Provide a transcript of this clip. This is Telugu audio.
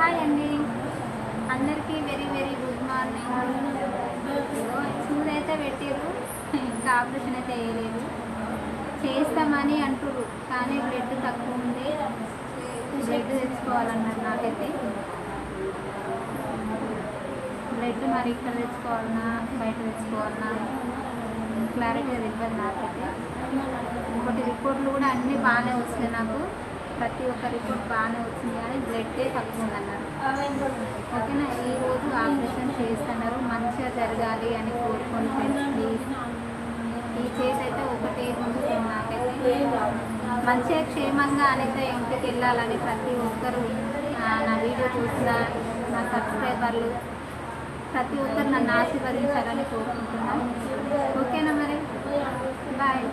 హాయ్ అండి, అందరికీ వెరీ వెరీ గుడ్ మార్నింగ్. సూదైతే పెట్టిరు, ఇంకా ఆపరేషన్ అయితే వేయలేదు. చేస్తామని అంటురు కానీ బ్లడ్ తక్కువ ఉంది, బ్లడ్ తెచ్చుకోవాలన్నారు. నాకైతే బ్లడ్ మరి ఇక్కడ తెచ్చుకోవాలన్నా బయట తెచ్చుకోవాలన్నా క్లారిటీగా తెలియదు నాకైతే. ఇంకోటి రిపోర్ట్లు కూడా అన్నీ బాగానే వస్తున్నాయి నాకు, ప్రతి ఒక్క రిపోర్ట్ బాగానే వచ్చింది కానీ బ్లడ్డే తక్కువ ఉందన్నారు. ఓకేనా, ఈరోజు ఆపరేషన్ చేస్తున్నారు, మంచిగా జరగాలి అని కోరుకోండి ఫ్రెండ్స్ ప్లీజ్. ఈ చేతి అయితే ఒకటే ఉంది నాకైతే, మంచిగా క్షేమంగా అనేది ఇంటికి వెళ్ళాలని ప్రతి ఒక్కరు నా వీడియో చూసిన నా సబ్స్క్రైబర్లు ప్రతి ఒక్కరు నన్ను ఆశీర్వదించాలని కోరుకుంటున్నాను. ఓకేనా మరి, బాయ్.